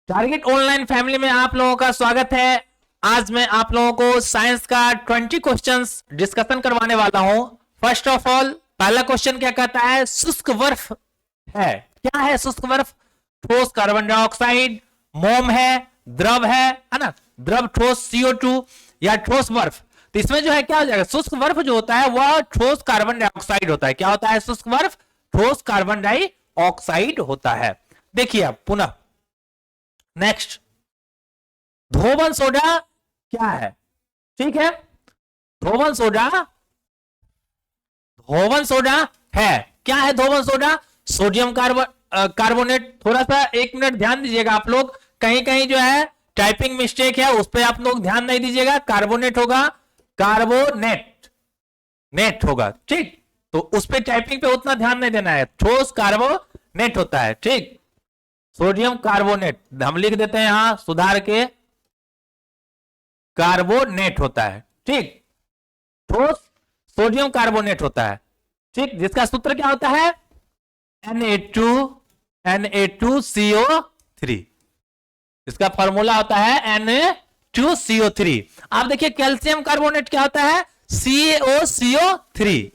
Target online family में आप लोगों का स्वागत है। आज मैं आप लोगों को साइंस का 20 क्वेश्चंस डिस्कशन करवाने वाला हूं। फर्स्ट ऑफ ऑल पहला क्वेश्चन क्या कहता है, शुष्क बर्फ है। क्या है शुष्क बर्फ? ठोस कार्बन डाइऑक्साइड, मोम है, द्रव है ना, द्रव ठोस CO2 या ठोस बर्फ। तो इसमें जो है क्या हो जाएगा, शुष्क बर्फ जो होता है वह ठोस कार्बन डाइऑक्साइड होता है। क्या होता है शुष्क बर्फ? ठोस कार्बन डाइऑक्साइड होता है। देखिए आप पुनः नेक्स्ट, धोबन सोडा क्या है? ठीक है, धोबन सोडा, धोबन सोडा है। क्या है धोबन सोडा? Sodium carbonate. थोड़ा सा एक मिनट ध्यान दीजिएगा आप लोग, कहीं कहीं जो है टाइपिंग मिस्टेक है, उस पर आप लोग ध्यान नहीं दीजिएगा। कार्बोनेट होगा, कार्बोनेट नेट होगा, ठीक। तो उस पर टाइपिंग पे उतना ध्यान नहीं देना है। ठोस कार्बोनेट होता है, ठीक। सोडियम कार्बोनेट हम लिख देते हैं यहां सुधार के, कार्बोनेट होता है, ठीक। ठोस सोडियम कार्बोनेट होता है, ठीक, जिसका सूत्र क्या होता है? Na2CO3। इसका फॉर्मूला होता है Na2CO3। आप देखिए कैल्शियम कार्बोनेट क्या होता है? CaCO3,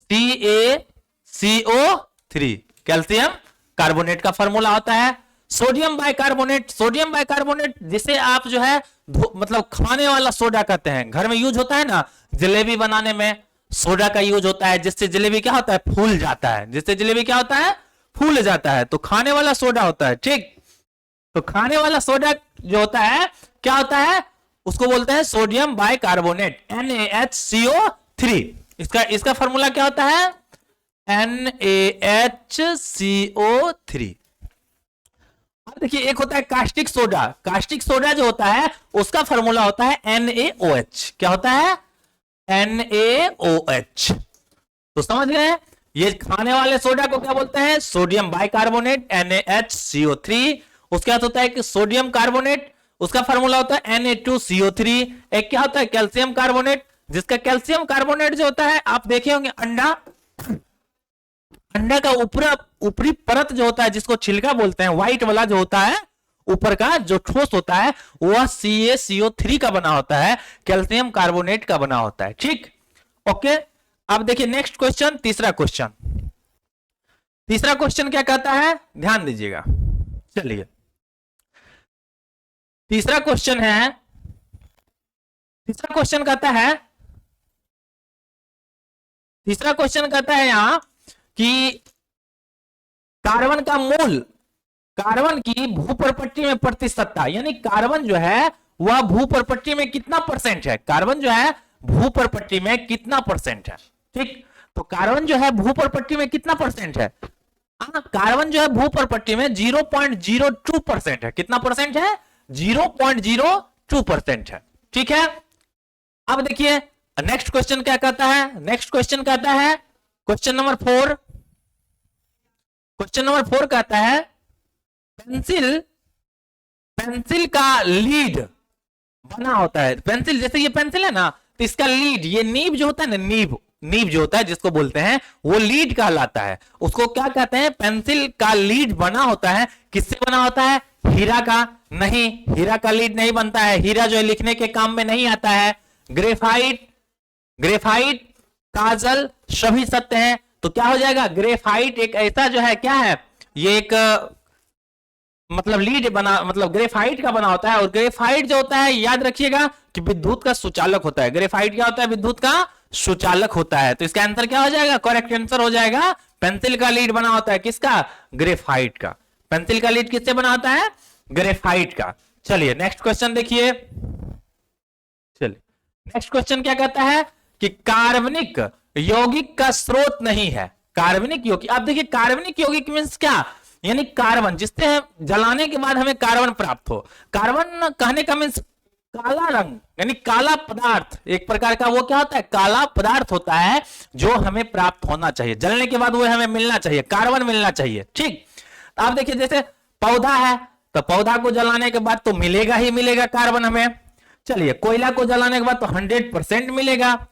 CaCO3 कैल्शियम कार्बोनेट का फॉर्मूला होता है। सोडियम बाइकार्बोनेट, सोडियम बाइकार्बोनेट जिसे आप जो है मतलब खाने वाला सोडा कहते हैं, घर में यूज होता है ना, जलेबी बनाने में सोडा का यूज होता है, जिससे जलेबी क्या होता है? फूल जाता है। जिससे जलेबी क्या होता है? फूल जाता है। तो खाने वाला सोडा होता है, ठीक। तो खाने वाला सोडा जो होता है क्या होता है? उसको बोलते हैं सोडियम बाइकार्बोनेट, NaHCO3। इसका फॉर्मूला क्या होता है? NaHCO3। अब देखिए एक होता है कास्टिक सोडा। कास्टिक सोडा जो होता है उसका फॉर्मूला होता है NaOH। क्या होता है? NaOH। तो समझ गए, ये खाने वाले सोडा को क्या बोलते हैं? Sodium bicarbonate, NaHCO3। उसके बाद होता है कि सोडियम कार्बोनेट, उसका फॉर्मूला होता है Na2CO3। एक क्या होता है? कैल्शियम कार्बोनेट, जिसका कैल्शियम कार्बोनेट जो होता है आप देखे होंगे अंडा, अंडा का ऊपरी परत जो होता है जिसको छिलका बोलते हैं, व्हाइट वाला जो होता है ऊपर का जो ठोस होता है वह CaCO3 का बना होता है, कैल्शियम कार्बोनेट का बना होता है, ठीक। ओके, अब देखिए नेक्स्ट क्वेश्चन, तीसरा क्वेश्चन। तीसरा क्वेश्चन क्या कहता है, ध्यान दीजिएगा। चलिए तीसरा क्वेश्चन है, तीसरा क्वेश्चन कहता है, तीसरा क्वेश्चन कहता है यहां कि कार्बन का मूल, कार्बन की भूप्रपट्टी में प्रतिशतता, यानी कार्बन जो है वह भूप्रपट्टी में कितना परसेंट है? कार्बन जो है भूप्रपट्टी में कितना परसेंट है, ठीक। तो कार्बन जो है भूप्रपट्टी में कितना परसेंट है? कार्बन जो है भूप्रपट्टी में 0.02% है। कितना परसेंट है? 0.02% है, ठीक है। अब देखिए नेक्स्ट क्वेश्चन क्या कहता है। नेक्स्ट क्वेश्चन कहता है, क्वेश्चन नंबर 4, क्वेश्चन नंबर 4 कहता है पेंसिल, पेंसिल का लीड बना होता है। पेंसिल जैसे ये पेंसिल है ना, तो इसका लीड, ये नीब जो होता है ना, नीब, नीब जो होता है जिसको बोलते हैं वो लीड कहलाता है। उसको क्या कहते हैं? पेंसिल का लीड बना होता है। किससे बना होता है? हीरा का? नहीं, हीरा का लीड नहीं बनता है। हीरा जो है लिखने के काम में नहीं आता है। ग्रेफाइट, ग्रेफाइट, काजल सभी सत्य हैं। तो क्या हो जाएगा? ग्रेफाइट एक ऐसा जो है, क्या है ये, एक मतलब लीड बना, मतलब ग्रेफाइट का बना होता है। और ग्रेफाइट जो होता है याद रखिएगा कि विद्युत का सुचालक होता है। ग्रेफाइट क्या होता है? विद्युत का सुचालक होता है। तो इसका आंसर क्या हो जाएगा? करेक्ट आंसर हो जाएगा पेंसिल का लीड बना होता है। किसका? ग्रेफाइट का। पेंसिल का लीड किससे बना होता है? ग्रेफाइट का। चलिए नेक्स्ट क्वेश्चन देखिए। चलिए नेक्स्ट क्वेश्चन क्या कहता है कि कार्बनिक यौगिक का स्रोत नहीं है। कार्बनिक यौगिक, आप देखिए कार्बनिक यौगिक मींस क्या, यानी कार्बन जिससे जलाने के बाद हमें कार्बन प्राप्त हो। कार्बन कहने का मींस काला रंग, यानी काला पदार्थ, एक प्रकार का वो क्या होता है? काला पदार्थ होता है जो हमें प्राप्त होना चाहिए, जलने के बाद वो हमें मिलना चाहिए, कार्बन मिलना चाहिए, ठीक। आप देखिए जैसे पौधा है, तो पौधा को जलाने के बाद तो मिलेगा ही मिलेगा कार्बन हमें। चलिए कोयला को जलाने के बाद तो 100% मिलेगा।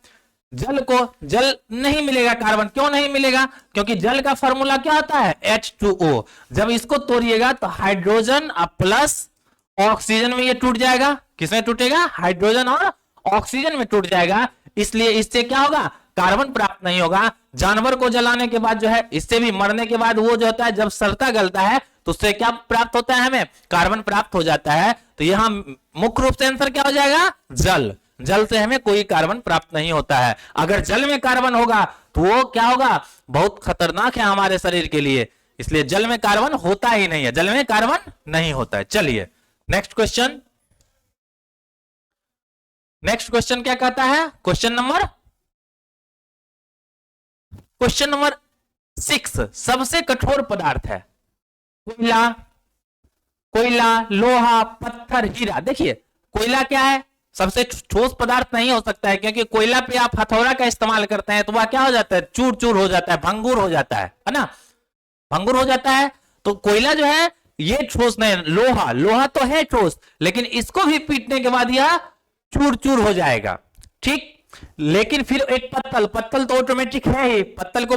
जल नहीं मिलेगा कार्बन। क्यों नहीं मिलेगा? क्योंकि जल का फॉर्मूला क्या होता है? H2O। जब इसको तोड़िएगा तो हाइड्रोजन प्लस ऑक्सीजन में ये टूट जाएगा। किसमें टूटेगा? हाइड्रोजन और ऑक्सीजन में टूट जाएगा। इसलिए इससे क्या होगा? कार्बन प्राप्त नहीं होगा। जानवर को जलाने के बाद जो है, इससे भी मरने के बाद वो जो होता है, जब सड़ता गलता है तो उससे क्या प्राप्त होता है? हमें कार्बन प्राप्त हो जाता है। तो यहां मुख्य रूप से आंसर क्या हो जाएगा? जल। जल से हमें कोई कार्बन प्राप्त नहीं होता है। अगर जल में कार्बन होगा तो वो क्या होगा? बहुत खतरनाक है हमारे शरीर के लिए। इसलिए जल में कार्बन होता ही नहीं है, जल में कार्बन नहीं होता है। चलिए नेक्स्ट क्वेश्चन। नेक्स्ट क्वेश्चन क्या कहता है? क्वेश्चन नंबर 6 सबसे कठोर पदार्थ है। कोयला, कोयला, लोहा, पत्थर, हीरा। देखिए कोयला क्या है? सबसे ठोस पदार्थ नहीं हो सकता है, क्योंकि कोयला पे आप हथौड़ा का इस्तेमाल करते हैं तो वह क्या हो जाता है? चूर चूर हो जाता है, भंगुर हो जाता है ना? भंगुर हो जाता है। तो कोयला जो है ये ठोस नहीं। लोहा, लोहा तो है ठोस, लेकिन इसको भी पीटने के बाद यह चूर चूर हो जाएगा। ठीक। लेकिन फिर एक पत्तल, पत्तल तो ऑटोमेटिक है ही, पत्तल को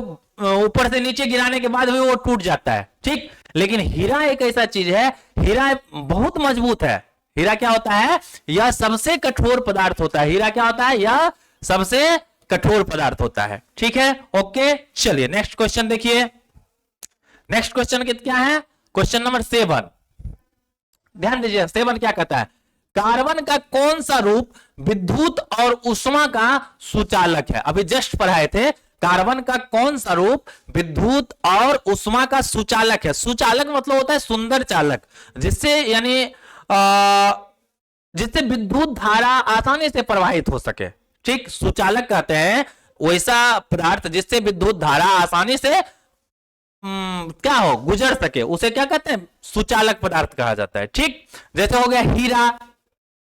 ऊपर से नीचे गिराने के बाद भी वो टूट जाता है। ठीक। लेकिन हीरा एक ऐसा चीज है, हीरा बहुत मजबूत है। हीरा क्या होता है? यह सबसे कठोर पदार्थ होता है। हीरा क्या होता है? यह सबसे कठोर पदार्थ होता है। ठीक है, ओके। चलिए नेक्स्ट क्वेश्चन देखिए। नेक्स्ट क्वेश्चन क्या है? Question number 7। ध्यान दीजिए, 7 क्या कहता है? कार्बन का कौन सा रूप विद्युत और उष्मा का सुचालक है? अभी जस्ट पढ़ाए थे। कार्बन का कौन सा रूप विद्युत और उष्मा का सुचालक है? सुचालक मतलब होता है सुंदर चालक, जिससे यानी जिससे विद्युत धारा आसानी से प्रवाहित हो सके। ठीक। सुचालक कहते हैं वैसा पदार्थ जिससे विद्युत धारा आसानी से क्या हो? गुजर सके, उसे क्या कहते हैं? सुचालक पदार्थ कहा जाता है। ठीक। जैसे हो गया हीरा।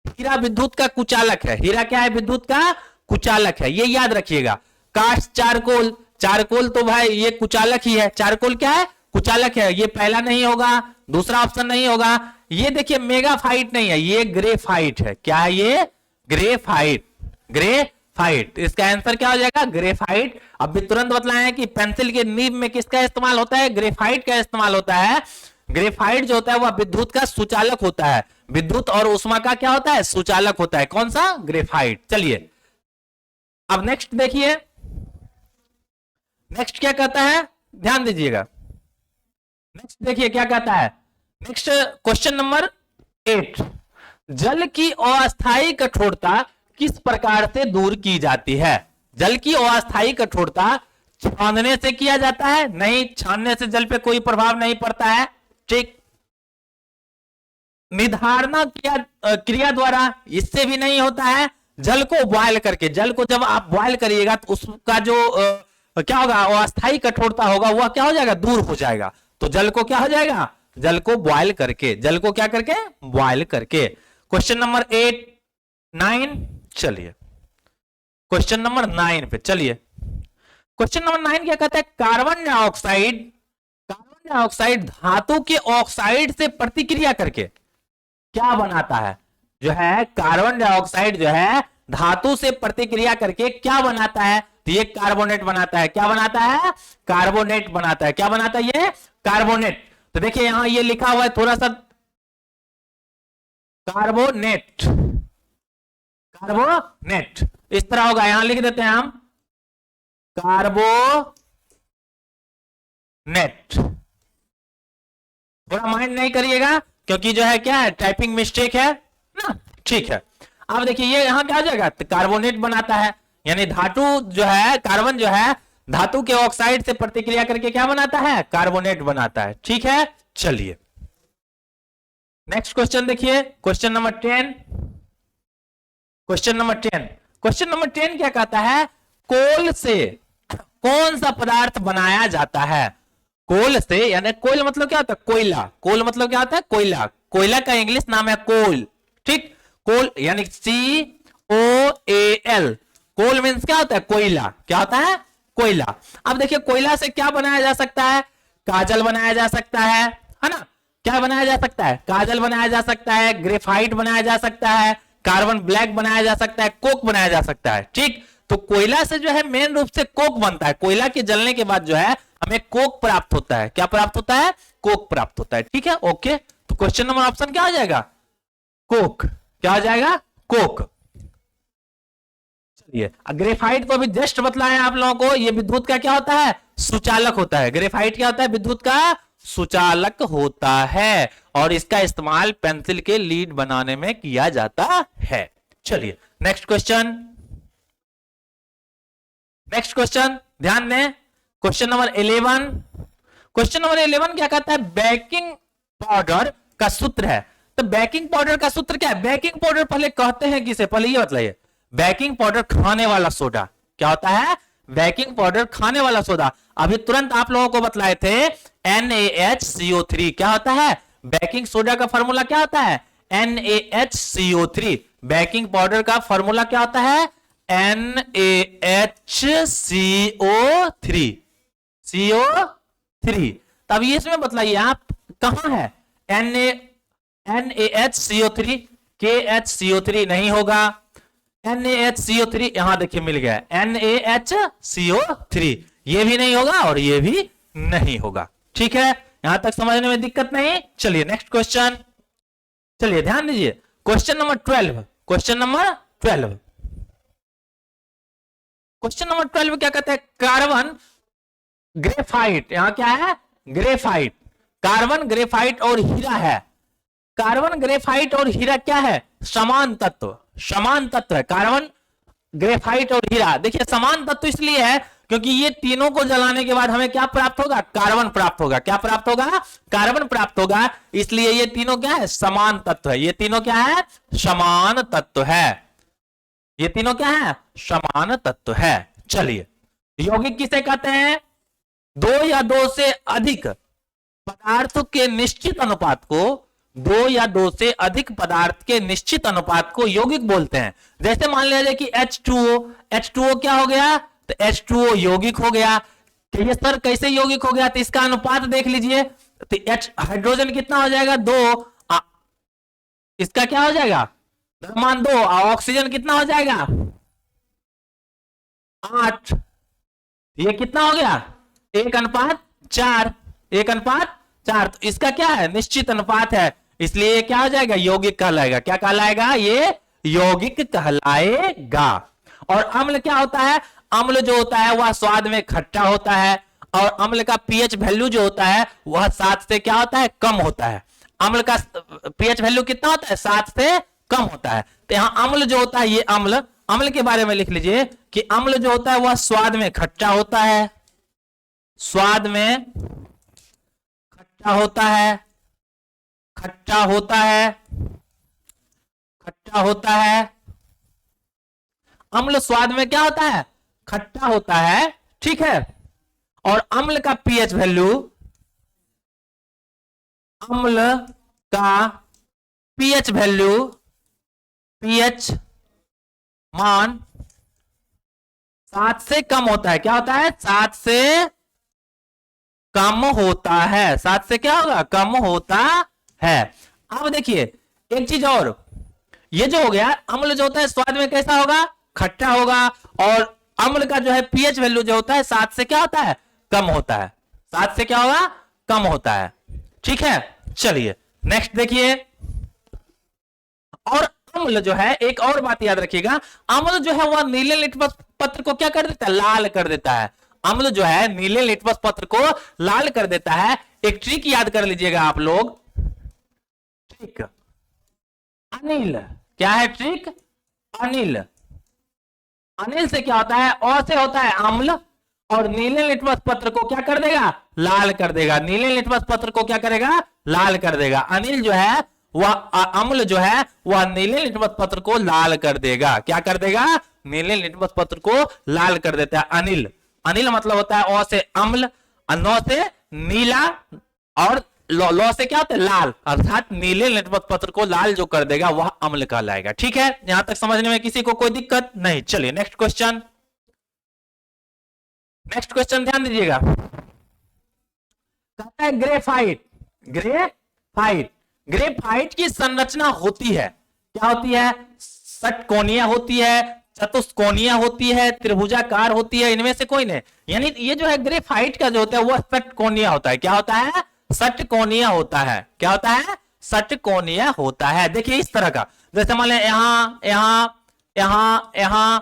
हीरा विद्युत का कुचालक है। हीरा क्या है? विद्युत का कुचालक है, ये याद रखिएगा। कास्ट, चारकोल, चारकोल तो भाई ये कुचालक ही है। चारकोल क्या है? कुचालक है। ये पहला नहीं होगा, दूसरा ऑप्शन नहीं होगा। ये देखिए मेगाफाइट नहीं है, ये ग्रेफाइट है। क्या है ये? ग्रेफाइट। ग्रेफाइट। इसका आंसर क्या हो जाएगा? ग्रेफाइट। अब भी तुरंत बतलाएं कि पेंसिल के नीब में किसका इस्तेमाल होता है? ग्रेफाइट का इस्तेमाल होता है। ग्रेफाइट जो होता है वह विद्युत का सुचालक होता है। विद्युत और उष्मा का क्या होता है? सुचालक होता है। कौन सा? ग्रेफाइट। चलिए अब नेक्स्ट देखिए। नेक्स्ट क्या कहता है? ध्यान दीजिएगा। नेक्स्ट देखिए क्या कहता है। Next question number 8। जल की अस्थायी कठोरता किस प्रकार से दूर की जाती है? जल की अस्थायी कठोरता छानने से किया जाता है? नहीं, छानने से जल पे कोई प्रभाव नहीं पड़ता है। ठीक। निर्धारण क्रिया द्वारा, इससे भी नहीं होता है। जल को बॉयल करके, जल को जब आप बॉयल करिएगा तो उसका जो क्या होगा? अस्थायी कठोरता होगा वह क्या हो जाएगा? दूर हो जाएगा। तो जल को क्या हो जाएगा? जल को बॉयल करके। जल को क्या करके? बॉयल करके। Question number 8, 9। चलिए क्वेश्चन नंबर 9 पे चलिए। क्वेश्चन नंबर 9 क्या कहता है? कार्बन डाइऑक्साइड, कार्बन डाइऑक्साइड धातु के ऑक्साइड से प्रतिक्रिया करके क्या बनाता है? जो है कार्बन डाइऑक्साइड जो है धातु से प्रतिक्रिया करके क्या बनाता है? तो ये कार्बोनेट बनाता है। क्या बनाता है? कार्बोनेट बनाता है। क्या बनाता है ये? कार्बोनेट। तो देखिए यहां ये लिखा हुआ है थोड़ा सा, कार्बोनेट, कार्बोनेट इस तरह होगा। यहां लिख देते हैं हम कार्बोनेट। थोड़ा माइंड नहीं करिएगा, क्योंकि जो है क्या है? टाइपिंग मिस्टेक है ना। ठीक है। अब देखिए ये यहां क्या हो जाएगा? तो कार्बोनेट बनाता है, यानी धातु जो है, कार्बन जो है धातु के ऑक्साइड से प्रतिक्रिया करके क्या बनाता है? कार्बोनेट बनाता है। ठीक है। चलिए नेक्स्ट क्वेश्चन देखिए। Question number 10। Question number 10। Question number 10 क्या कहता है? कोल से कौन सा पदार्थ बनाया जाता है? कोल से, यानी कोल मतलब क्या होता है? कोयला। कोल मतलब क्या होता है? कोयला। कोयला का इंग्लिश नाम है कोल। ठीक। कोल यानी COAL। कोल मीन्स क्या होता है? कोयला। क्या होता है? कोयला। अब देखिए कोयला से क्या बनाया जा सकता है? काजल बनाया जा सकता है ना? क्या बनाया जा सकता है? काजल बनाया जा सकता है, ग्रेफाइट बनाया जा सकता है, कार्बन ब्लैक बनाया जा सकता है, कोक बनाया जा सकता है। ठीक। तो कोयला से जो है मेन रूप से कोक बनता है, कोयला के जलने के बाद जो है हमें कोक प्राप्त होता है। क्या प्राप्त होता है? कोक प्राप्त होता है। ठीक है, ओके। तो क्वेश्चन नंबर ऑप्शन क्या हो जाएगा? कोक। क्या हो जाएगा? कोक। चलिए, ग्रेफाइट तो अभी जस्ट बतलाया आप लोगों को, ये विद्युत का क्या होता है? सुचालक होता है। ग्रेफाइट क्या होता है? विद्युत का सुचालक होता है, और इसका इस्तेमाल पेंसिल के लीड बनाने में किया जाता है। चलिए नेक्स्ट क्वेश्चन, नेक्स्ट क्वेश्चन ध्यान दें, क्वेश्चन नंबर 11। क्वेश्चन नंबर 11 क्या कहता है? बेकिंग पाउडर का सूत्र है। तो बेकिंग पाउडर का सूत्र क्या है? बेकिंग पाउडर पहले कहते हैं किसे? पहले ये बताइए। बेकिंग पाउडर खाने वाला सोडा। क्या होता है? बेकिंग पाउडर खाने वाला सोडा। अभी तुरंत आप लोगों को बतलाए थे NaHCO3। क्या होता है? बेकिंग सोडा का फॉर्मूला क्या होता है? NaHCO3। बेकिंग पाउडर का फॉर्मूला क्या होता है? NaHCO3। CO3। तब ये इसमें बतलाइए आप कहां है? NaHCO3, KHCO3 नहीं होगा। NaHCO3 यहां देखिए मिल गया, NaHCO3 ये भी नहीं होगा और ये भी नहीं होगा। ठीक है, यहां तक समझने में दिक्कत नहीं। चलिए नेक्स्ट क्वेश्चन, चलिए ध्यान दीजिए, question number 12। Question number 12, question number 12 क्या कहते हैं? Carbon graphite. यहां क्या है? ग्रेफाइट। कार्बन ग्रेफाइट और हीरा है। कार्बन ग्रेफाइट और हीरा क्या है? समान तत्व। समान तत्व है कार्बन ग्रेफाइट और हीरा। देखिए समान तत्व इसलिए है क्योंकि ये तीनों को जलाने के बाद हमें क्या प्राप्त होगा? कार्बन प्राप्त होगा। क्या प्राप्त होगा? कार्बन प्राप्त होगा। इसलिए ये तीनों क्या है? समान तत्व है। ये तीनों क्या है? समान तत्व है। ये तीनों क्या है? समान तत्व है। चलिए, यौगिक किसे कहते हैं? दो या दो से अधिक पदार्थों के निश्चित अनुपात को, दो या दो से अधिक पदार्थ के निश्चित अनुपात को यौगिक बोलते हैं। जैसे मान लीजिए कि H2O, H2O क्या हो गया? तो H2O यौगिक हो गया। कि ये सर कैसे यौगिक हो गया? तो इसका अनुपात देख लीजिए, तो H हाइड्रोजन कितना हो जाएगा? 2। इसका क्या हो जाएगा? द्रव्यमान 2। और ऑक्सीजन कितना हो जाएगा? 8। ये कितना हो गया? 1:4। 1:4। तो इसका क्या है? निश्चित अनुपात है, इसलिए ये क्या हो जाएगा? यौगिक कहलाएगा। क्या कहलाएगा? ये यौगिक कहलाएगा। और अम्ल क्या होता है? अम्ल जो होता है वह स्वाद में खट्टा होता है, और अम्ल का पीएच वैल्यू जो होता है वह 7 से क्या होता है? कम होता है। अम्ल का पीएच वैल्यू कितना होता है? 7 से कम होता है। तो यहां अम्ल जो होता है, ये अम्ल, अम्ल के बारे में लिख लीजिए कि अम्ल जो होता है वह स्वाद में खट्टा होता है। स्वाद में खट्टा होता है, खट्टा होता है, खट्टा होता है। अम्ल स्वाद में क्या होता है? खट्टा होता है। ठीक है, और अम्ल का पीएच वैल्यू, अम्ल का पीएच वैल्यू, पीएच मान 7 से कम होता है। क्या होता है? 7 से कम होता है। 7 से क्या होगा? कम होता है। अब देखिए एक चीज और, ये जो हो गया अम्ल जो होता है स्वाद में कैसा होगा? खट्टा होगा, और अम्ल का जो है पीएच वैल्यू जो होता है 7 से क्या होता है? कम होता है। 7 से क्या होगा? कम होता है। ठीक है, चलिए नेक्स्ट देखिए। और अम्ल जो है, एक और बात याद रखिएगा, अम्ल जो है वह नीले लिटमस पत्र को क्या कर देता है? लाल कर देता है। अम्ल जो है नीले लिटमस पत्र को लाल कर देता है। एक ट्रिक याद कर लीजिएगा आप लोग, ट्रिक अनिल। क्या है ट्रिक? अनिल। अनिल से क्या होता है? अ से होता है अम्ल, और नीले लिटमस पत्र को क्या कर देगा? लाल कर देगा। नीले लिटमस पत्र को क्या करेगा? लाल कर देगा। अनिल जो है वह, अम्ल जो है वह नीले लिटमस पत्र को लाल कर देगा। क्या कर देगा? नीले लिटमस पत्र को लाल कर देता है अनिल। अनिल मतलब होता है अ से अम्ल, नौ से नीला, और लौ से क्या होता है? लाल। अर्थात नीले लिटमस पत्र को लाल जो कर देगा वह अम्ल कहलाएगा। ठीक है, यहां तक समझने में किसी को कोई दिक्कत नहीं। चलिए नेक्स्ट क्वेश्चन, नेक्स्ट क्वेश्चन ध्यान दीजिएगा। कहता है ग्रेफाइट। ग्रेफाइट, ग्रेफाइट की संरचना होती है, क्या होती है? षटकोणीय होती है, चतुष्कोणीय होती है, त्रिभुजाकार होती है, इनमें से कोई नहीं। यानी ये जो है ग्रेफाइट का जो होता है वो षटकोणीय होता है। क्या होता है? षटकोणीय होता है। क्या होता है? षटकोणीय होता है। देखिए इस तरह का, जैसे मान लें यहां यहां यहां यहां,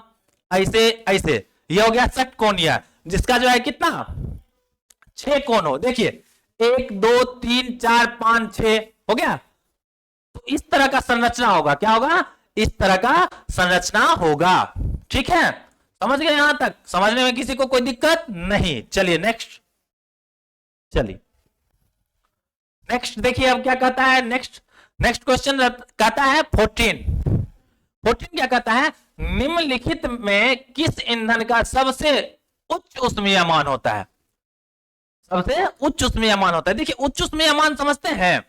ऐसे ऐसे, ये हो गया षटकोणीय, जिसका जो है कितना 6 कोण हो। देखिए 1 2 3 4 5 6 हो गया। तो इस तरह का संरचना होगा। क्या होगा? इस तरह का संरचना होगा। ठीक है, समझ गए? यहां तक समझने में किसी को कोई दिक्कत नहीं। चलिए नेक्स्ट, चलिए नेक्स्ट देखिए अब क्या कहता है। नेक्स्ट क्वेश्चन कहता है 14 क्या कहता है? निम्नलिखित में किस ईंधन का सबसे उच्च ऊष्मीय मान होता है? सबसे उच्च ऊष्मीय मान होता है। देखिए उच्च ऊष्मीय मान समझते हैं।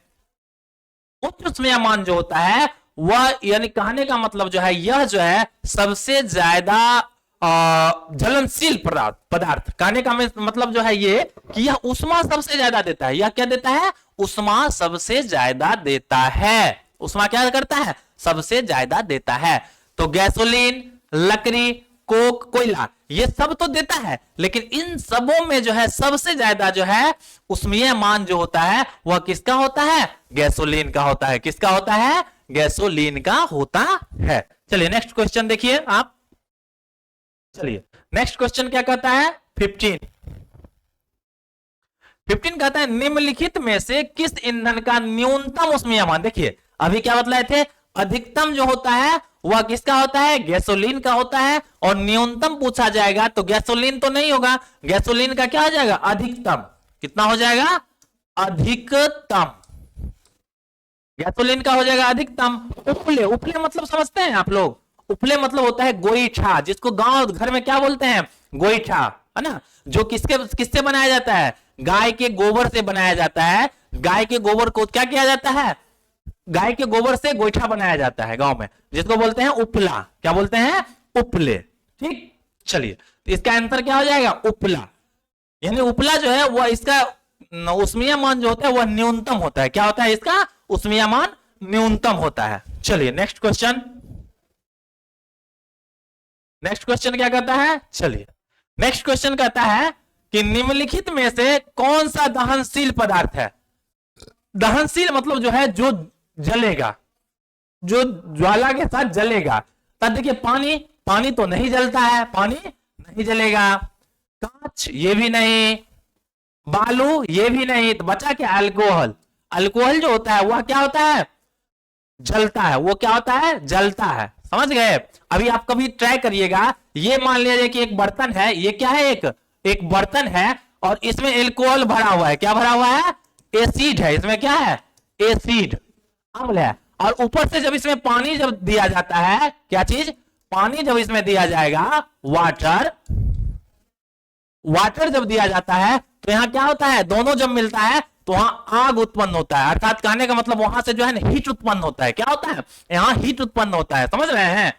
उच्च ऊष्मीय मान जो होता है वह, यानी कहने का मतलब जो है, यह जो है सबसे ज्यादा ज्वलनशील पदार्थ। कहने का मतलब जो है ये कि यह ऊष्मा सबसे ज्यादा देता है। यह क्या देता है? ऊष्मा सबसे ज्यादा देता है। ऊष्मा क्या करता है? सबसे ज्यादा देता है। तो गैसोलीन, लकड़ी, कोक, कोयला, ये सब तो देता है, लेकिन इन सबों में जो है सबसे ज्यादा जो है ऊष्मीय मान जो होता है वह किसका होता है? गैसोलीन का होता है। किसका होता है? गैसोलीन का होता है। चलिए नेक्स्ट क्वेश्चन देखिए आप। चलिए नेक्स्ट क्वेश्चन क्या कहता है? 15 कहता है निम्नलिखित में से किस ईंधन का न्यूनतम ऊष्मीय मान। देखिए अभी क्या बतलाए थे? अधिकतम जो होता है वह किसका होता है? गैसोलीन का होता है। और न्यूनतम पूछा जाएगा तो गैसोलीन तो नहीं होगा, गैसोलीन का क्या हो जाएगा? अधिकतम। कितना हो जाएगा? अधिकतम। गैसोलीन का हो जाएगा अधिकतम। उपले, उपले मतलब समझते हैं आप लोग? उपले मतलब होता है गोईठा, जिसको गांव घर में क्या बोलते हैं? गोईठा, है ना? जो किससे बनाया जाता है? गाय के गोबर से बनाया जाता है। गाय के गोबर को क्या किया जाता है? गाय के गोबर से गोईठा बनाया जाता है गांव में, जिसको बोलते हैं उपला। क्या बोलते हैं? उपले। ठीक, चलिए इसका आंसर क्या हो जाएगा? उपला। यानी उपला जो है वह, इसका ऊष्मीय मान जो होता है वह न्यूनतम होता है। क्या होता है? इसका ऊष्मीय मान न्यूनतम होता है। चलिए नेक्स्ट क्वेश्चन। नेक्स्ट क्वेश्चन क्या कहता है? चलिए नेक्स्ट क्वेश्चन कहता है कि निम्नलिखित में से कौन सा दहनशील पदार्थ है? दहनशील मतलब जो है जो जलेगा, जो ज्वाला के साथ जलेगा। तब देखिए पानी तो नहीं जलता है, पानी नहीं जलेगा। कांच ये भी नहीं, बालू ये भी नहीं, तो बचा क्या? अल्कोहल। अल्कोहल जो होता है वह क्या होता है? जलता है। वो क्या होता है? जलता है। समझ गए? अभी आप कभी ट्राई करिएगा। ये मान लीजिए कि एक बर्तन है, ये क्या है? एक बर्तन है और इसमें अल्कोहल भरा हुआ है। क्या भरा हुआ है? एसिड है। इसमें क्या है? एसिड, अम्ल है। और ऊपर से जब इसमें पानी जब दिया जाता है, क्या चीज? पानी जब इसमें दिया जाएगा, वाटर जब दिया जाता है, तो यहां क्या होता है? दोनों जब मिलता है तो वहां आग उत्पन्न होता है। अर्थात कहने का मतलब वहां से जो है ना हीट उत्पन्न होता है। क्या होता है? यहां हीट उत्पन्न होता है। समझ रहे हैं?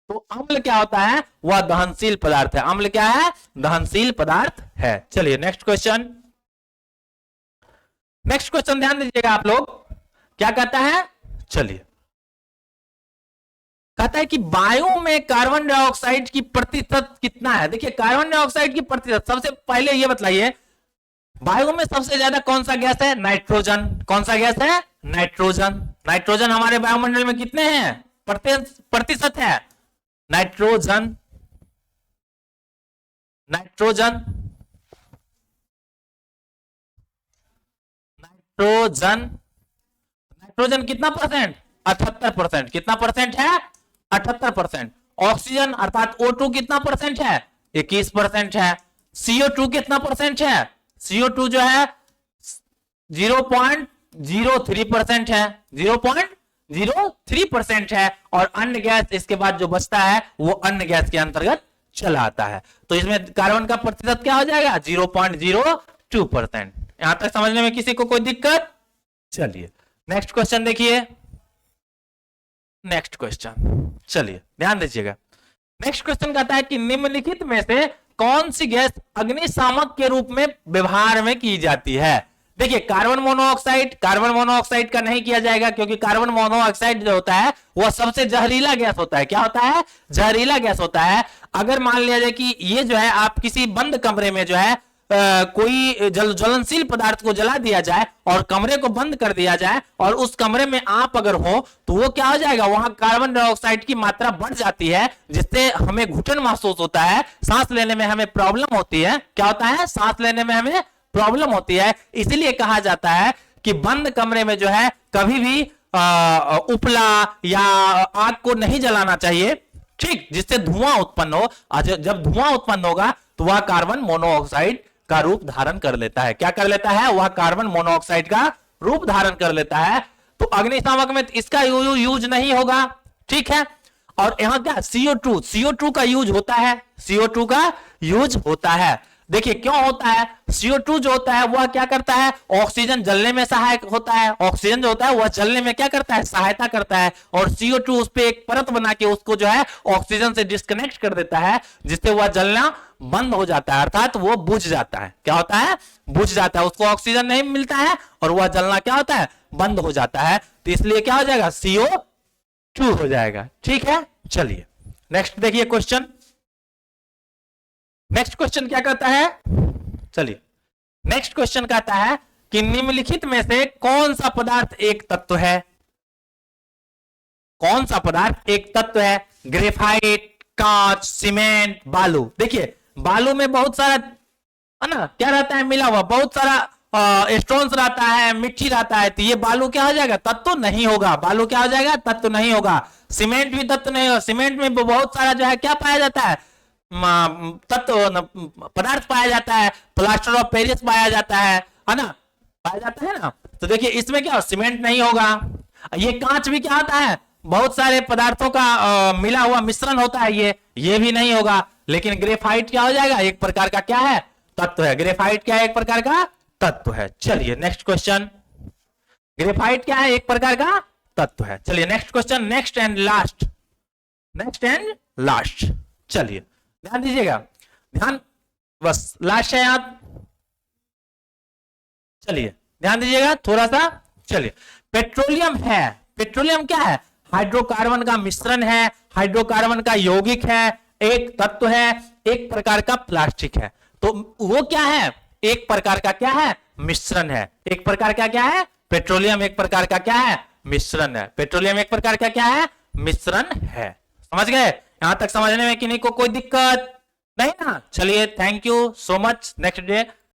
तो अम्ल क्या होता है? वह दहनशील पदार्थ है। अम्ल क्या है? दहनशील पदार्थ है। चलिए नेक्स्ट क्वेश्चन। नेक्स्ट क्वेश्चन ध्यान दीजिएगा आप लोग। क्या कहता है? चलिए कहता है कि वायु में कार्बन डाइऑक्साइड की प्रतिशत कितना है? देखिए कार्बन डाइऑक्साइड की प्रतिशत, सबसे पहले ये बताइए वायु में सबसे ज्यादा कौन सा गैस है? नाइट्रोजन। कौन सा गैस है? नाइट्रोजन। नाइट्रोजन हमारे वायुमंडल में कितने हैं प्रतिशत है? नाइट्रोजन नाइट्रोजन नाइट्रोजन नाइट्रोजन कितना परसेंट? 78%। कितना परसेंट है? 78%। ऑक्सीजन अर्थात O2 कितना परसेंट है? 21% है। CO2 कितना परसेंट है? CO2 जो है 0.03% है। 0.03% है। और अन्य गैस इसके बाद जो बचता है वो अन्य गैस के अंतर्गत चला आता है। तो इसमें कार्बन का प्रतिशत क्या हो जाएगा? 0.02%। यहां तक समझने में किसी को कोई दिक्कत? चलिए नेक्स्ट क्वेश्चन देखिए। नेक्स्ट क्वेश्चन, चलिए ध्यान दीजिएगा। नेक्स्ट क्वेश्चन कहता है कि निम्नलिखित में से कौन सी गैस अग्निशामक के रूप में व्यवहार में की जाती है? देखिए कार्बन मोनोऑक्साइड का नहीं किया जाएगा, क्योंकि कार्बन मोनोऑक्साइड जो होता है वह सबसे जहरीला गैस होता है। क्या होता है? जहरीला गैस होता है। अगर मान लिया जाए कि ये जो है आप किसी बंद कमरे में जो है कोई ज्वलनशील पदार्थ को जला दिया जाए और कमरे को बंद कर दिया जाए और उस कमरे में आप अगर हो तो वो क्या हो जाएगा, वहां कार्बन डाइऑक्साइड की मात्रा बढ़ जाती है, जिससे हमें घुटन महसूस होता है, सांस लेने में हमें प्रॉब्लम होती है। क्या होता है? सांस लेने में हमें प्रॉब्लम होती है। इसीलिए कहा जाता है कि बंद कमरे में जो है कभी भी उपला या आग को नहीं जलाना चाहिए, ठीक, जिससे धुआं उत्पन्न हो। जब धुआं उत्पन्न होगा तो वह कार्बन मोनोऑक्साइड का रूप धारण कर लेता है। क्या कर लेता है? वह कार्बन मोनोऑक्साइड का रूप धारण कर लेता है। तो अग्निशामक में इसका यूज नहीं होगा, ठीक है। और यहां क्या CO2 का यूज होता है, CO2 का यूज होता है। देखिए क्यों होता है? CO2 जो होता है वह क्या करता है? ऑक्सीजन जलने में सहायक होता है। ऑक्सीजन जो होता है वह जलने में क्या करता है? सहायता करता है। और CO2 उस पे एक परत बना के उसको जो है ऑक्सीजन से डिस्कनेक्ट कर देता है, जिससे वह जलना बंद हो जाता है, अर्थात वो बुझ जाता है। क्या होता है? बुझ जाता है, उसको ऑक्सीजन नहीं मिलता है और वह जलना क्या होता है? बंद हो जाता है। तो इसलिए क्या हो जाएगा? CO2 हो जाएगा, ठीक है। चलिए नेक्स्ट देखिए क्वेश्चन। नेक्स्ट क्वेश्चन क्या कहता है? चलिए नेक्स्ट क्वेश्चन कहता है कि निम्नलिखित में से कौन सा पदार्थ एक तत्व है? कौन सा पदार्थ एक तत्व है? ग्रेफाइट, कांच, सीमेंट, बालू। देखिए बालू में बहुत सारा है ना क्या रहता है? मिला हुआ बहुत सारा स्टोन्स रहता है, मिट्टी रहता है। तो ये बालू क्या हो जाएगा? तत्व नहीं होगा। बालू क्या हो जाएगा? तत्व नहीं होगा। सीमेंट भी तत्व नहीं होगा। सीमेंट में बहुत सारा जो है क्या पाया जाता है? तत्व पदार्थ पाया जाता है। प्लास्टर ऑफ पेरिस पाया जाता है ना, पाया जाता है ना। तो देखिए इसमें क्या सीमेंट नहीं होगा। ये कांच भी क्या होता है? बहुत सारे पदार्थों का मिला हुआ मिश्रण होता है, ये भी नहीं होगा। लेकिन ग्रेफाइट क्या हो जाएगा? एक प्रकार का क्या है? तत्व है। ग्रेफाइट क्या है? एक प्रकार का तत्व है। चलिए नेक्स्ट क्वेश्चन। ग्रेफाइट क्या है? एक प्रकार का तत्व है। चलिए next question, next and last. Next and last, चलिए ध्यान दीजिएगा, ध्यान, बस लास्ट है आप। चलिए ध्यान दीजिएगा थोड़ा सा। चलिए पेट्रोलियम है। पेट्रोलियम क्या है? हाइड्रोकार्बन का मिश्रण है, हाइड्रोकार्बन का यौगिक है, एक तत्व है, एक प्रकार का प्लास्टिक है। तो वो क्या है? एक प्रकार का क्या है? मिश्रण है। एक प्रकार का क्या है? पेट्रोलियम एक प्रकार का क्या है? मिश्रण है। पेट्रोलियम एक प्रकार का क्या है? मिश्रण है। समझ गए? यहां तक समझने में किन्हीं को कोई दिक्कत नहीं ना? चलिए thank you so much. Next day